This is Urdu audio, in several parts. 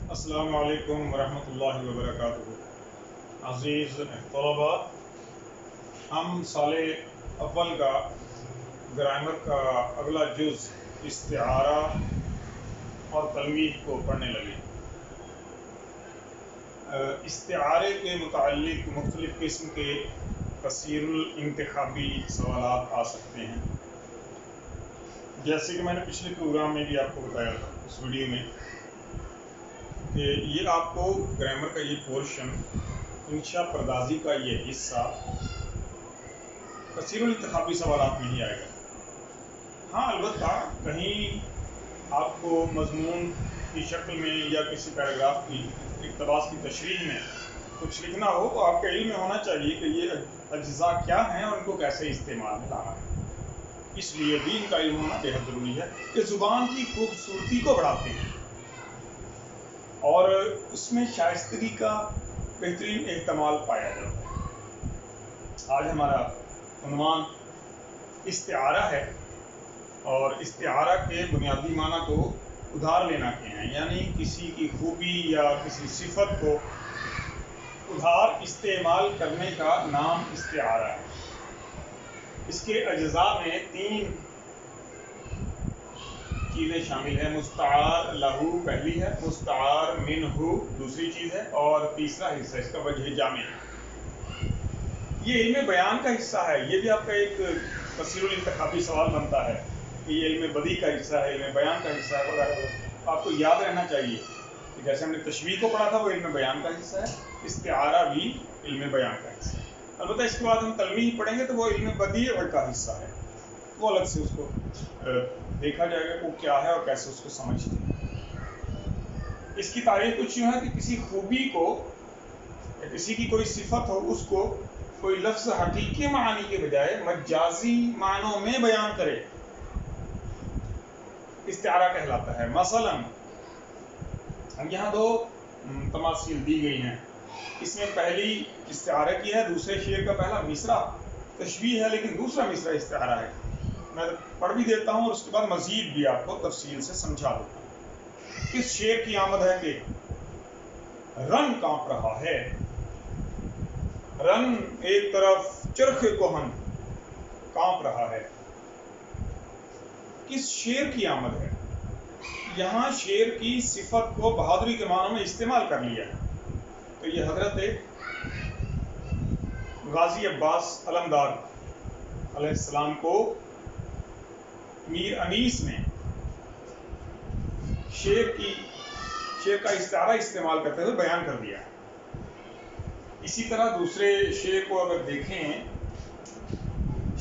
السلام علیکم ورحمۃ اللہ وبرکاتہ۔ عزیز طلباء، ہم سال اول کا گرامر کا اگلا جز استعارہ اور تنویع کو پڑھنے لگے۔ استعارے کے متعلق مختلف قسم کے کثیر الانتخابی سوالات آ سکتے ہیں، جیسے کہ میں نے پچھلے پروگرام میں بھی آپ کو بتایا تھا اس ویڈیو میں کہ یہ آپ کو گرامر کا یہ پورشن، انشاء پردازی کا یہ حصہ کثیر الانتخابی سوالات میں ہی آئے گا۔ ہاں، البتہ کہیں آپ کو مضمون کی شکل میں یا کسی پیراگراف کی اقتباس کی تشریح میں کچھ لکھنا ہو تو آپ کا علم ہونا چاہیے کہ یہ اجزاء کیا ہیں اور ان کو کیسے استعمال میں لانا ہے۔ اس لیے بھی ان کا علم ہونا بے حد ضروری ہے کہ زبان کی خوبصورتی کو بڑھاتے ہیں اور اس میں شائستگی کا بہترین احتمال پایا جاتا ہے۔ آج ہمارا عنوان استعارہ ہے اور استعارہ کے بنیادی معنی کو ادھار لینا کے ہیں، یعنی کسی کی خوبی یا کسی صفت کو ادھار استعمال کرنے کا نام استعارہ ہے۔ اس کے اجزاء میں 3 چیزیں شامل ہیں۔ مستعار لہو پہلی ہے، مستعار منہ دوسری چیز ہے، اور تیسرا حصہ اس کا وجہ جامع ہے۔ یہ علم بیان کا حصہ ہے۔ یہ بھی آپ کا ایک کثیر الانتخابی سوال بنتا ہے کہ یہ علم بدیع کا حصہ ہے، علم بیان کا حصہ ہے وغیرہ۔ آپ کو یاد رہنا چاہیے کہ جیسے ہم نے تشبیہ کو پڑھا تھا وہ علم بیان کا حصہ ہے، استعارہ بھی علم بیان کا حصہ ہے۔ البتہ اس کے بعد ہم تلمیح پڑھیں گے تو وہ علم بدیع کا حصہ ہے، وہ الگ سے اس کو دیکھا جائے گا وہ کیا ہے اور کیسے اس کو سمجھتے ہیں۔ اس کی تعریف کچھ یوں ہے کہ کسی خوبی کو یا کسی کی کوئی صفت ہو، اس کو کوئی لفظ حقیقی معنی کے بجائے مجازی معنوں میں بیان کرے، استعارہ کہلاتا ہے۔ مثلا یہاں 2 تماثیل دی گئی ہیں، اس میں پہلی استعارہ کی ہے، دوسرے شعر کا پہلا مصرع تشبیہ ہے لیکن دوسرا مصرع استعارہ ہے۔ میں پڑھ بھی دیتا ہوں اور اس کے بعد مزید بھی آپ کو تفصیل سے سمجھا دیتا ہوں۔ کس شعر کی آمد ہے کہ رن کانپ رہا ہے، رن ایک طرف چرخ کوہن کانپ رہا ہے۔ کس شعر کی آمد ہے؟ یہاں شعر کی صفت کو بہادری کے معنوں میں استعمال کر لیا ہے، تو یہ حضرت غازی عباس علمدار علیہ السلام کو میر انیس نے شعر کا استعارہ استعمال کرتے ہوئے بیان کر دیا۔ اسی طرح دوسرے شعر کو اگر دیکھیں،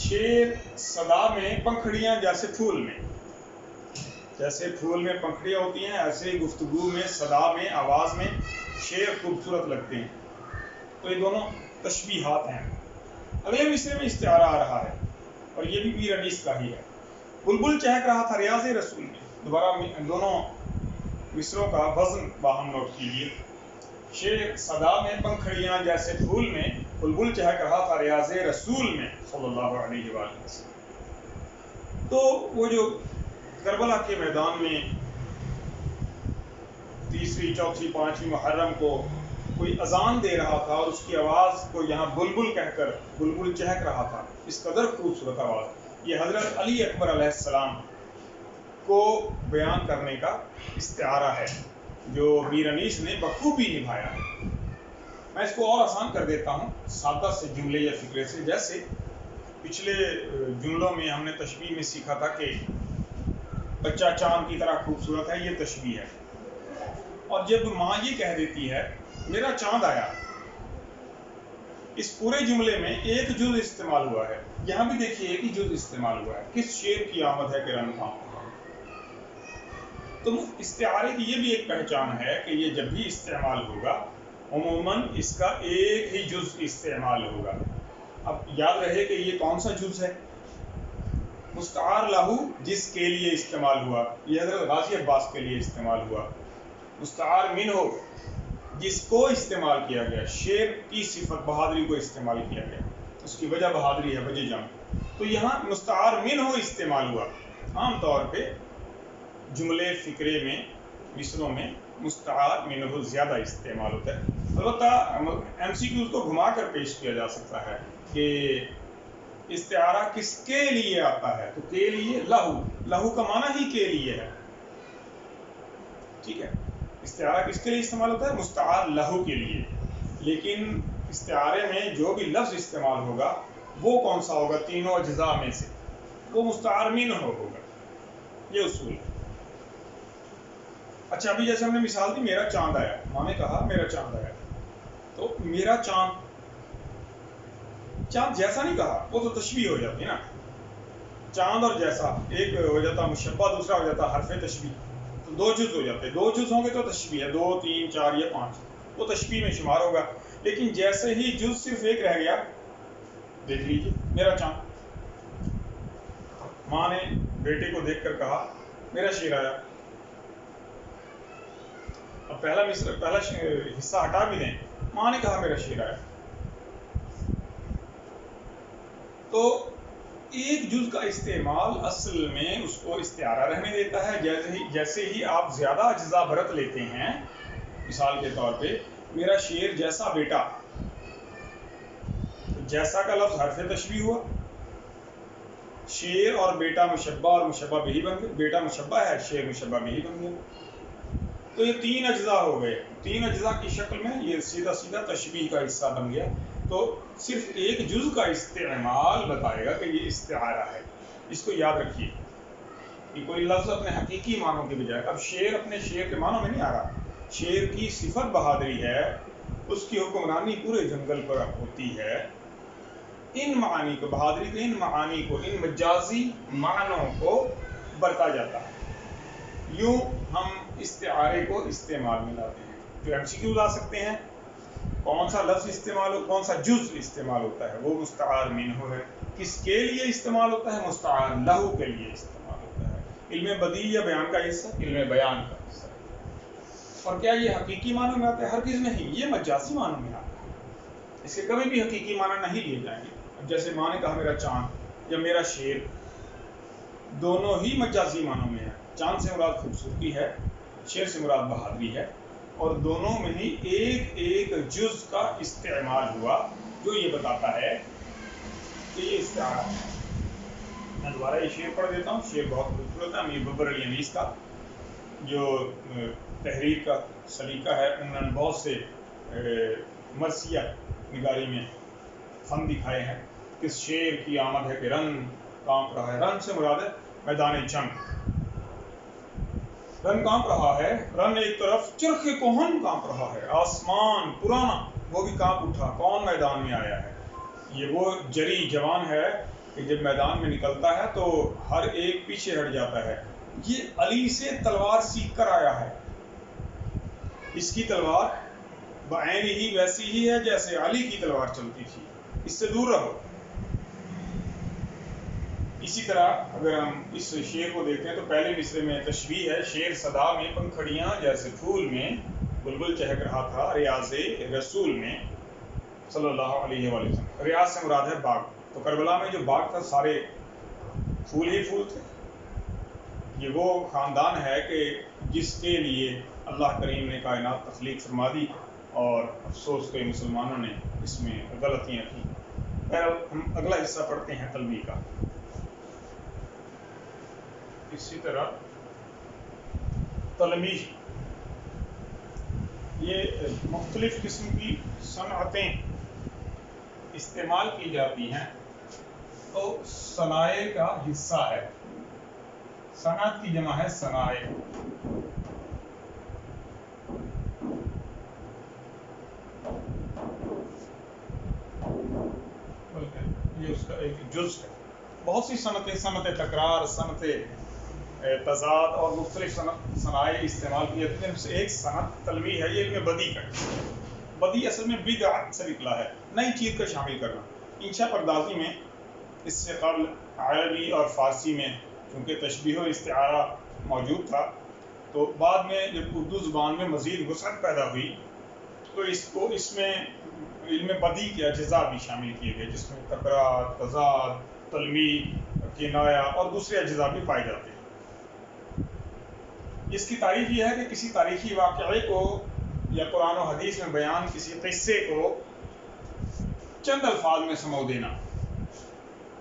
شعر صدا میں پنکھڑیاں جیسے پھول میں، جیسے پھول میں پنکھڑیاں ہوتی ہیں، ایسے گفتگو میں، صدا میں، آواز میں شعر خوبصورت لگتے ہیں۔ تو یہ دونوں تشبیہات ہیں۔ اگلے مصرے میں استعارہ آ رہا ہے اور یہ بھی میر انیس کا ہی ہے۔ بلبل چہک رہا تھا ریاض رسول میں۔ دوبارہ دونوں مصروں کا وزن باہم نوٹ کیجیے۔ شعر صدا میں پنکھڑیاں جیسے پھول میں، بلبل چہک رہا تھا ریاض رسول میں صلی اللہ علیہ وآلہ وسلم۔ تو وہ جو کربلا کے میدان میں 3ری، 4تھی، 5ویں محرم کو کوئی اذان دے رہا تھا اور اس کی آواز کو یہاں بلبل کہہ کر بلبل چہک رہا تھا، اس قدر خوبصورت آواز، یہ حضرت علی اکبر علیہ السلام کو بیان کرنے کا استعارہ ہے جو میر انیس نے بخوبی نبھایا ہے۔ میں اس کو اور آسان کر دیتا ہوں سادہ سے جملے یا فکرے سے۔ جیسے پچھلے جملوں میں ہم نے تشبیہ میں سیکھا تھا کہ بچہ چاند کی طرح خوبصورت ہے، یہ تشبیہ ہے۔ اور جب ماں یہ کہہ دیتی ہے میرا چاند آیا، اس پورے جملے میں ایک جز استعمال ہوا ہے، یہاں بھی دیکھیے ایک ہی جز استعمال ہوا ہے۔ کس شعر کی آمد ہے کہ رن کانپ رہا ہے؟ تو استعارے کی یہ بھی ایک پہچان ہے کہ یہ جب بھی استعمال ہوگا عموماً اس کا ایک ہی جز استعمال ہوگا۔ اب یاد رہے کہ یہ کون سا جز ہے؟ مستعار لہو جس کے لیے استعمال ہوا، یہ حضرت غازی عباس کے لیے استعمال ہوا۔ مستعار منہ جس کو استعمال کیا گیا، شعر کی صفت بہادری کو استعمال کیا گیا، اس کی وجہ بہادری ہے، وجہ جامع۔ تو یہاں مستعار منہ استعمال ہوا۔ عام طور پہ جملے فکرے میں مصروں میں مستعار منہ زیادہ استعمال ہوتا ہے. البتہ MCQs کو گھما کر پیش کیا جا سکتا ہے کہ استعارہ کس کے لیے آتا ہے, تو کے لیے لہو کا معنی ہی کے لیے ہے. ٹھیک ہے, استعارہ کس کے لیے استعمال ہوتا ہے؟ مستعار لہو کے لیے. لیکن استعارے میں جو بھی لفظ استعمال ہوگا وہ کون سا ہوگا تینوں اجزاء میں سے؟ وہ مستعار منہ ہوگا. یہ اصول ہے. اچھا, ابھی جیسے ہم نے مثال دی میرا چاند آیا, ماں نے کہا میرا چاند آیا, تو میرا چاند جیسا نہیں کہا, وہ تو تشبیہ ہو جاتی ہے نا. چاند اور جیسا ایک ہو جاتا مشبہ, دوسرا ہو جاتا حرف تشبیہ. تو دو جز ہو جاتے, دو جز ہوں گے تو تشبیہ ہے, 2 3 4 یا 5, وہ تشبیہ میں شمار ہوگا. لیکن جیسے ہی جز صرف ایک رہ گیا, دیکھ لیجیے میرا چاند, ماں نے بیٹے کو دیکھ کر کہا میرا شیر آیا. اب پہلا حصہ ہٹا بھی دیں, ماں نے کہا میرا شیر آیا. تو ایک جز کا استعمال اصل میں اس کو استعارہ رہنے دیتا ہے. جیسے ہی آپ زیادہ اجزاء برت لیتے ہیں, مثال کے طور پہ میرا شیر جیسا بیٹا, جیسا کا لفظ حرف تشبیہ ہوا, شیر اور بیٹا مشبہ اور مشبہ بھی بن گئے, بیٹا مشبہ ہے, شیر مشبہ بھی بن گیا. تو یہ 3 اجزاء ہو گئے. 3 اجزاء کی شکل میں یہ سیدھا تشبیہ کا حصہ بن گیا. تو صرف ایک جز کا استعمال بتائے گا کہ یہ استعارہ ہے. اس کو یاد رکھیے کہ کوئی لفظ اپنے حقیقی معنوں کے بجائے, اب شیر اپنے شیر کے معنوں میں نہیں آ رہا, شیر کی صفت بہادری ہے, اس کی حکمرانی پورے جنگل پر ہوتی ہے. ان معانی کو, بہادری کے ان معانی کو, ان مجازی معنوں کو برتا جاتا ہے. یوں ہم استعارے کو استعمال میں لاتے ہیں. جو MCQ لا سکتے ہیں, کون سا لفظ استعمال ہو, کون سا جز استعمال ہوتا ہے, وہ مستعار منہ ہے. کس کے لیے استعمال ہوتا ہے؟ مستعار لہو کے لیے استعمال ہوتا ہے. علم بدیع یا بیان کا حصہ, علم بیان کا حصہ. اور کیا یہ حقیقی معنوں میں آتا ہے؟ ہرگز نہیں, یہ مجازی معنوں میں آتا ہے. اس کے کبھی بھی حقیقی معنی نہیں لیے جائیں گے. جیسے ماں نے کہا میرا چاند یا میرا شیر, دونوں ہی مجازی معنوں میں ہیں. چاند سے مراد خوبصورتی ہے, شیر سے مراد بہادری ہے, اور دونوں میں ہی ایک جز کا استعمال ہوا جو یہ بتاتا ہے کہ یہ استعارہ ہے. میں دوبارہ یہ شعر پڑھ دیتا ہوں. شعر بہت خوبصورت ہے, امیر ببر علی انیس کا, جو تحریر کا سلیقہ ہے. انہوں نے بہت سے مرثیہ نگاری میں فن دکھائے ہیں. کس شعر کی آمد ہے کہ رن کانپ رہا ہے. رن سے مراد ہے میدان جنگ. رن کانپ رہا ہے, رن ایک طرف, چرخ کوہن کانپ رہا ہے, آسمان پرانا وہ بھی کانپ اٹھا. کون میدان میں آیا ہے؟ یہ وہ جری جوان ہے کہ جب میدان میں نکلتا ہے تو ہر ایک پیچھے ہٹ جاتا ہے. یہ علی سے تلوار سیکھ کر آیا ہے. اس کی تلوار بعین ہی ویسی ہی ہے جیسے علی کی تلوار چلتی تھی, اس سے دور رہو. اسی طرح اگر ہم اس شعر کو دیکھتے ہیں تو پہلے مصرے میں تشبیہ ہے. شعر صدا میں پنکھڑیاں جیسے پھول میں بلبل چہک رہا تھا, ریاض رسول میں صلی اللہ علیہ وآلہ وسلم. ریاض سے مراد ہے باغ. تو کربلا میں جو باغ تھا سارے پھول ہی پھول تھے. یہ وہ خاندان ہے کہ جس کے لیے اللہ کریم نے کائنات تخلیق فرما دی, اور افسوس کہ مسلمانوں نے اس میں غلطیاں کی. ہم اگلا حصہ پڑھتے ہیں تلوی کا. اسی طرح تلمیح, یہ مختلف قسم کی صنعتیں استعمال کی جاتی ہیں, تو صنائع کا حصہ ہے. صنعت کی جمع ہے صنائع. یہ اس کا ایک جز ہے. بہت سی صنعتیں, صنعت تکرار, صنعت تضاد اور مختلف صنائع استعمال کی جاتی ہیں. ان سے ایک صنعت تلویح ہے. یہ علم بدیع کا. بدیع اصل میں بدعت سے نکلا ہے, نئی چیز کا شامل کرنا. انشاء پردازی میں اس سے قبل عربی اور فارسی میں چونکہ تشبیہ و استعارہ موجود تھا, تو بعد میں جب اردو زبان میں مزید وسعت پیدا ہوئی تو اس میں علم بدیع کے اجزاء بھی شامل کیے گئے, جس میں تکرار, تضاد, تلمیح, کنایہ اور دوسرے اجزاء بھی پائے جاتے ہیں. اس کی تعریف یہ ہے کہ کسی تاریخی واقعے کو یا قرآن و حدیث میں بیان کسی قصے کو چند الفاظ میں سمو دینا،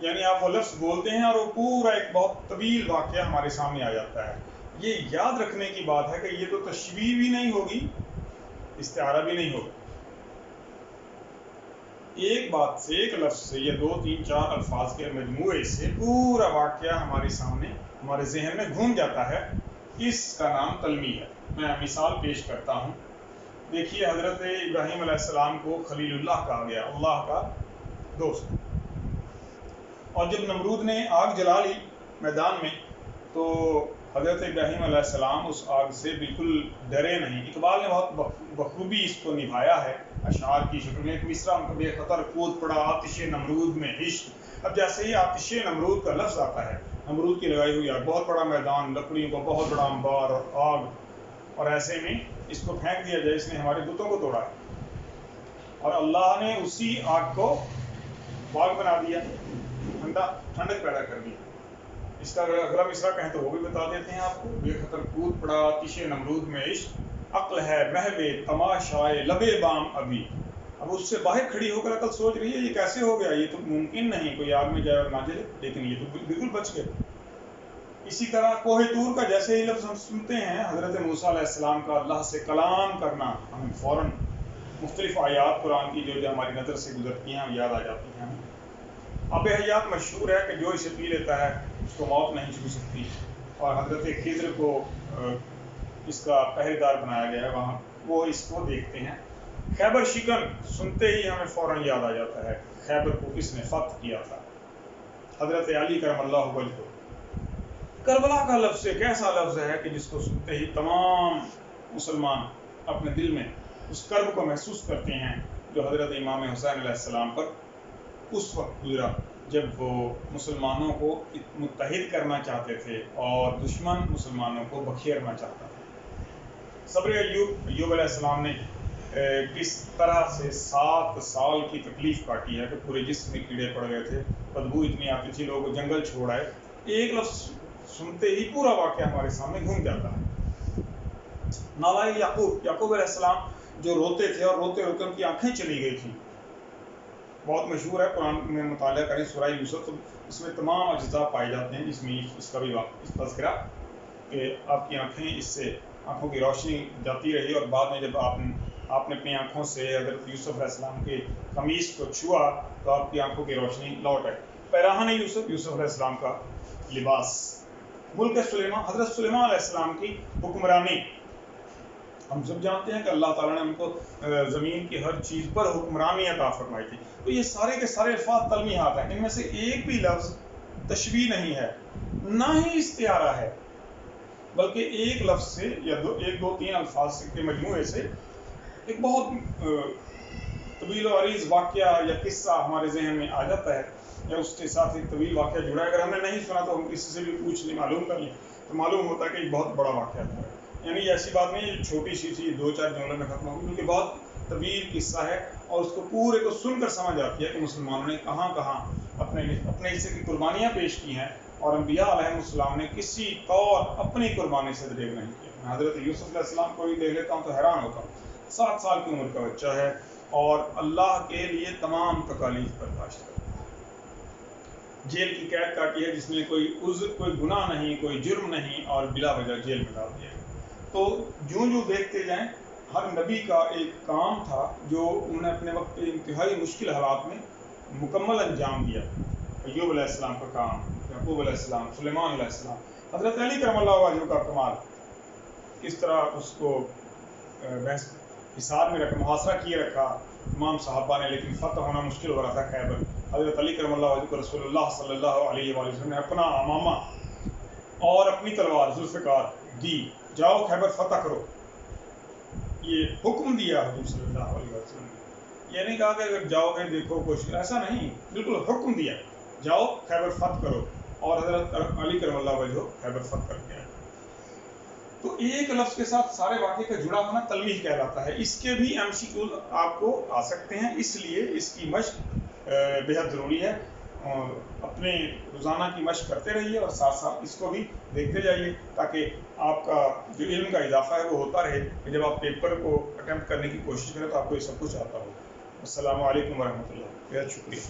یعنی آپ وہ لفظ بولتے ہیں اور وہ پورا ایک بہت طویل واقعہ ہمارے سامنے آ جاتا ہے۔ یہ یاد رکھنے کی بات ہے کہ یہ تو تشبیہ بھی نہیں ہوگی، استعارہ بھی نہیں ہوگا۔ ایک بات سے، ایک لفظ سے یا 2 3 4 الفاظ کے مجموعے سے پورا واقعہ ہمارے سامنے، ہمارے ذہن میں گھوم جاتا ہے، اس کا نام تلمیح ہے۔ میں مثال پیش کرتا ہوں۔ دیکھیے، حضرت ابراہیم علیہ السلام کو خلیل اللہ کہا گیا، اللہ کا دوست، اور جب نمرود نے آگ جلا لی میدان میں تو حضرت ابراہیم علیہ السلام اس آگ سے بالکل ڈرے نہیں۔ اقبال نے بہت بخوبی اس کو نبھایا ہے اشعار کی شکل میں۔ ایک مصرع ان کا بے خطر کود پڑا آتش نمرود میں عشق۔ اب جیسے ہی آتش نمرود کا لفظ آتا ہے، نمرود کی لگائی ہوئی آگ، بہت بڑا میدان، لکڑیوں کا بہت بڑا انبار اور آگ، اور ایسے میں اس کو پھینک دیا جائے، اس نے ہمارے بتوں کو توڑا ہے، اور اللہ نے اسی آگ کو باغ بنا دیا، ٹھنڈک پیدا کر دی۔ اس کا اگلا مصرع کہیں تو وہ بھی بتا دیتے ہیں آپ کو۔ بے خطر کود پڑا آتش نمرود میں عشق، عقل ہے محو تماشائے لب بام ابھی۔ اب اس سے باہر کھڑی ہو کر عقل سوچ رہی ہے یہ کیسے ہو گیا، یہ تو ممکن نہیں، کوئی آگ میں جائے اور نہ جلے، لیکن یہ تو بالکل بچ گئے۔ اسی طرح کوہ طور کا جیسے ہی لفظ ہم سنتے ہیں، حضرت موسیٰ علیہ السلام کا اللہ سے کلام کرنا، ہمیں فوراً مختلف آیات قرآن کی جو ہماری نظر سے گزرتی ہیں یاد آ جاتی ہیں۔ آب حیات مشہور ہے کہ جو اسے پی لیتا ہے اس کو موت نہیں چھو سکتی، اور حضرت خضر کو اس کا پہرے دار بنایا گیا ہے، وہاں وہ اس کو دیکھتے ہیں۔ خیبر شکن سنتے ہی ہمیں فوراً یاد آ جاتا ہے، خیبر کو کس نے فتح کیا تھا، حضرت علی کرم اللہ وجہہ۔ کربلا کا لفظ ایک ایسا لفظ ہے کہ جس کو سنتے ہی تمام مسلمان اپنے دل میں اس کرب کو محسوس کرتے ہیں جو حضرت امام حسین علیہ السلام پر اس وقت گزرا جب وہ مسلمانوں کو متحد کرنا چاہتے تھے اور دشمن مسلمانوں کو بکھیرنا چاہتا تھا۔ صبر ایوب علیہ السلام نے کس طرح سے 7 سال کی تکلیف کاٹی ہے کہ پورے جسم میں کیڑے پڑ گئے تھے، بدبو اتنی آتی تھی، لوگ جنگل چھوڑ آئے۔ ایک لفظ سنتے ہی پورا واقعہ ہمارے سامنے گھوم جاتا ہے۔ نالہ یعقوب علیہ السلام جو روتے تھے اور روتے روتے ان کی آنکھیں چلی گئی تھیں، بہت مشہور ہے، قرآن میں مطالعہ کریں سورہ یوسف، اس میں تمام اجزاء پائے جاتے ہیں، اس میں اس کا بھی تذکرہ کہ آپ کی آنکھیں، اس سے آنکھوں کی روشنی جاتی رہی، اور بعد میں جب آپ نے اپنی آنکھوں سے حضرت یوسف علیہ السلام کے قمیص کو چھوا تو آپ کی آنکھوں کی روشنی لوٹ آئی۔ پیراہن یوسف علیہ السلام کا لباس۔ ملک سلیمان، حضرت سلیمان علیہ السلام کی حکمرانی، ہم سب جانتے ہیں کہ اللہ تعالیٰ نے ان کو زمین کی ہر چیز پر حکمرانی عطا فرمائی تھی۔ تو یہ سارے کے سارے الفاظ تلمیحات ہیں، ان میں سے ایک بھی لفظ تشبیہ نہیں ہے، نہ ہی استعارہ ہے، بلکہ ایک لفظ سے یا 2 3 الفاظ کے مجموعے سے ایک بہت طویل و عریض واقعہ یا قصہ ہمارے ذہن میں آ جاتا ہے، یا اس کے ساتھ ایک طویل واقعہ جڑا ہے۔ اگر ہم نے نہیں سنا تو ہم کسی سے بھی پوچھ لیں، معلوم کر لیں، تو معلوم ہوتا ہے کہ ایک بہت بڑا واقعہ ہے۔ یعنی ایسی بات نہیں چھوٹی سی چیز 2 4 جملوں میں ختم ہوگی، کیونکہ بہت طویل قصہ ہے، اور اس کو پورے کو سن کر سمجھ آتی ہے کہ مسلمانوں نے کہاں کہاں اپنے حصے کی قربانیاں پیش کی ہیں، اور انبیاء علیہ السلام نے کسی طور اپنی قربانی سے دریغ نہیں کیا۔ میں حضرت یوسف علیہ السلام کو بھی دیکھ لیتا ہوں تو حیران ہوتا ہوں، 7 سال کی عمر کا بچہ ہے اور اللہ کے لیے تمام تکالیف برداشت کرتا ہے۔ جیل کی قید کاٹی ہے جس میں کوئی عذر، کوئی گناہ نہیں، کوئی جرم نہیں، اور بلا وجہ جیل میں ڈال دیا۔ تو جوں دیکھتے جائیں، ہر نبی کا ایک کام تھا جو انہوں نے اپنے وقت کے انتہائی مشکل حالات میں مکمل انجام دیا۔ ایوب علیہ السلام کا کام، یعقوب علیہ السلام، سلیمان علیہ السلام، حضرت علی کرم اللہ وجہہ کا کمال، کس طرح اس کو حصار میں رکھا، محاصرہ کیے رکھا تمام صحابہ نے، لیکن فتح ہونا مشکل ہو رہا تھا خیبر۔ حضرت علی کرم اللہ وجہہ کو رسول اللہ صلی اللہ علیہ وآلہ وسلم نے اپنا امامہ اور اپنی تلوار ذوالفقار دی، جاؤ خیبر فتح کرو، یہ حکم دیا حضور صلی اللہ علیہ وسلم نے۔ یہ نہیں کہا کہ اگر جاؤ گے دیکھو کچھ، ایسا نہیں، بالکل حکم دیا، جاؤ خیبر فتح کرو، اور حضرت علی کرم اللہ وجہہ خیبر فتح کر کے آئے۔ تو ایک لفظ کے ساتھ سارے واقعے کا جڑا ہونا تلمیح کہلاتا ہے۔ اس کے بھی MCQ آپ کو آ سکتے ہیں، اس لیے اس کی مشق بہت ضروری ہے، اور اپنے روزانہ کی مشق کرتے رہیے اور ساتھ ساتھ اس کو بھی دیکھتے جائیے تاکہ آپ کا جو علم کا اضافہ ہے وہ ہوتا رہے کہ جب آپ پیپر کو اٹیمپٹ کرنے کی کوشش کریں تو آپ کو یہ سب کچھ آتا ہو۔ السلام علیکم ورحمۃ اللہ، بہت شکریہ۔